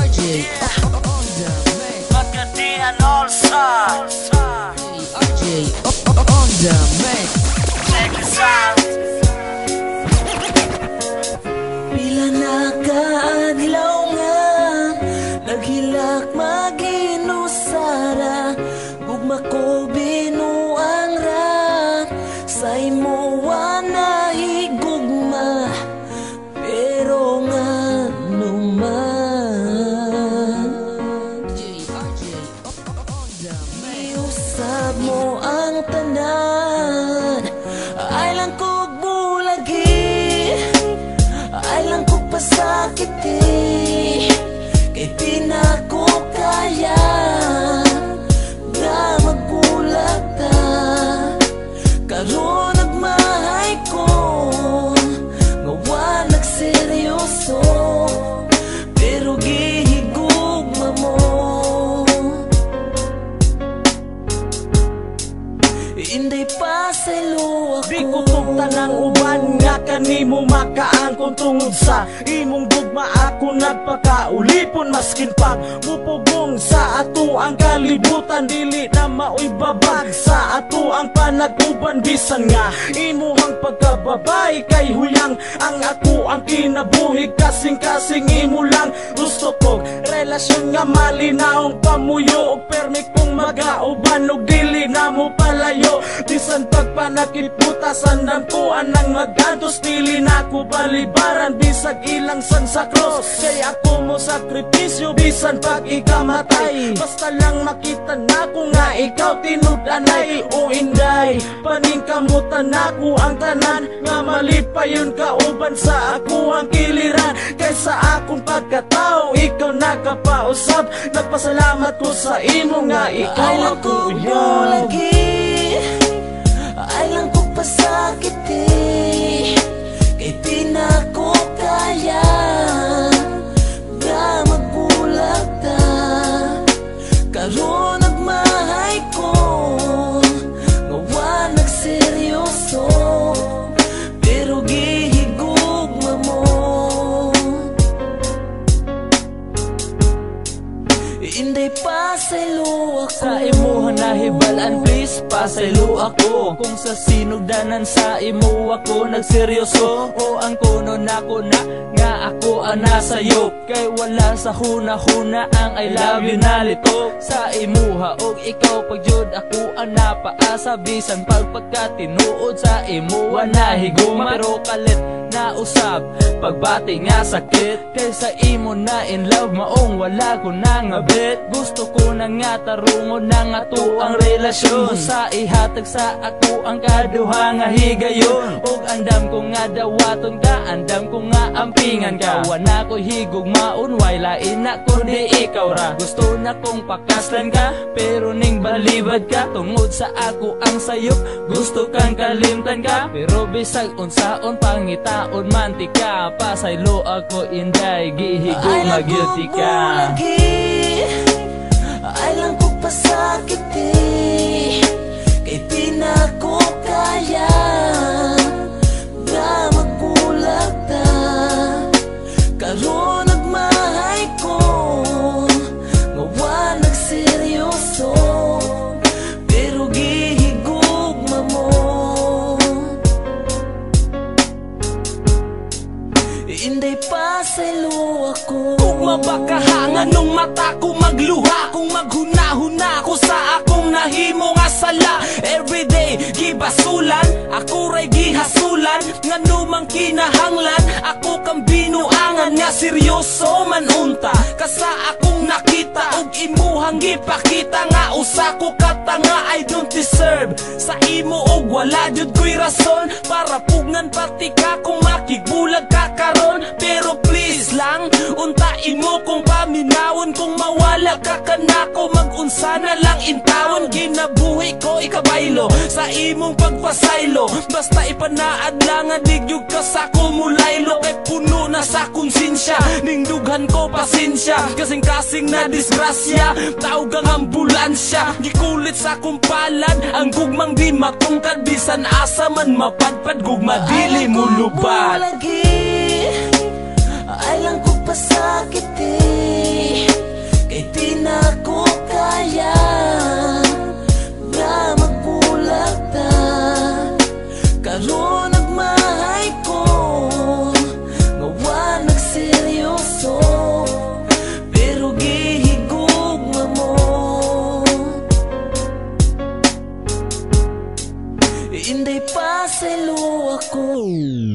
RJ on the mix. Magkadian All-Stars. RJ on the mix. Check this out. Pila na kaadlaw nga naghilak maginusara, gugma ko binuang rat sa imo na higugma, pero nga naman iusab mo ang tanan. Ay lang kog bulagi, ay lang kog pasakiti, kay di na ko kaya nga magbulag ta. Karon nagmahay ko nga wa nagseryoso, pero gihigugma mo. Inday pa sa ilo ako, Di ko tugta ng uban nga kanimo makaangkon tungod sa imong gugma. Ako nagpakaulipon maskin pag mupugong sa ato ang kalibutan. Dili na maoy babag sa ato ang panag-uban, bisan nga imuhang pagkababay kay huyang ang ako ang kinabuhi. Kasing-kasing imo lang gusto kog relasyon nga malinaong pamuyo, og permi kong magauban og dili na mo palayo. Bisan pagpanakit putasan ng kuan ng magantos, dili na ko balibaran bisag ilang san sa cross. Kay ako mo sakripisyo bisan pag ikamatay, basta lang makita na ko nga ikaw tinud-anay. O inday paningkamutan ako ang tanan, nga mali pa yun kauban sa ako ang kiliran. Kaysa akong pagkatao ikaw nakapausap, nagpasalamat ko sa imo nga ikaw ay lang ako kog uyab. bulagi, ay lang kog pasakiti, kay di na ko kaya nga magbulag ta. Karon nagmahay ko nga wa nagseryoso, pero gihigugma mo. Inday pa sa ilo ako, Sa imo nahibalan please pasaylo ako, kung sa sinugdanan sa imo ako nagseryoso. O ang kuno nako na nga ako ang nasayo, kay wala sa huna-huna ang I love you na lito. Sa imuha og ikaw pagjud ako ang napaasa, bisan pagpagkatinuod sa imo nahiguma. Pero kalit na usab pagbati nga sakit, kay sa imo na in love maong wala ko na nga bet. Gusto ko na nga tarungon na nga to ang relasyon, sa ihatag sa ako ang kaduha nga higayon. Og andam ko nga dawaton ka, andam ko nga ampingan ka. Wana ko higugmaon, way lain na kundi ikaw ra. Gusto na kong pakaslan ka, pero ning balibad ka. Tungod sa ako ang sayop, gusto kang kalimtan ka. Pero bisag unsaon pangitaon mantika, pasaylo ako inday, gihigugma guilty ka. Ay lang kog pasakiti, kay di na ko kaya nga magbulag ta. Karon nagmahay ko nga wa nagseryoso, pero gihigugma mo. Inday pa sa ilo ako, Kung mabakahangan nung mata ko magluha, kung maghuna-huna ko sa akong nahimo nga sala. Everyday gibasulan, ako ray gihasulan, nga numang kinahanglan ako kang binuangan nga seryoso man unta. Kasa akong nakita og imuhang gipakita, nga usa ko katanga I don't deserve sa imo, og wala jud ko'y rason para pugnan pati ka kung makigbulag ka karon. Pero please lang untain mo kung paminawon, kung mawala ka kanako mag-unsa na lang intawon. Ginabuhi ko ikabaylo sa imong pagpasaylo, basta ipanaad lang nga digyug ka sa kumulaylo. Kay puno na sa konsensya, ning dughan ko pasensya, kasing-kasing na disgrasya, tawag ang ambulansya. Gikulit sa kumpalad ang gugmang di matungkad, bisan asa man mapadpad gugma dili mo lubat. ay lang kog pasakiti, Oh.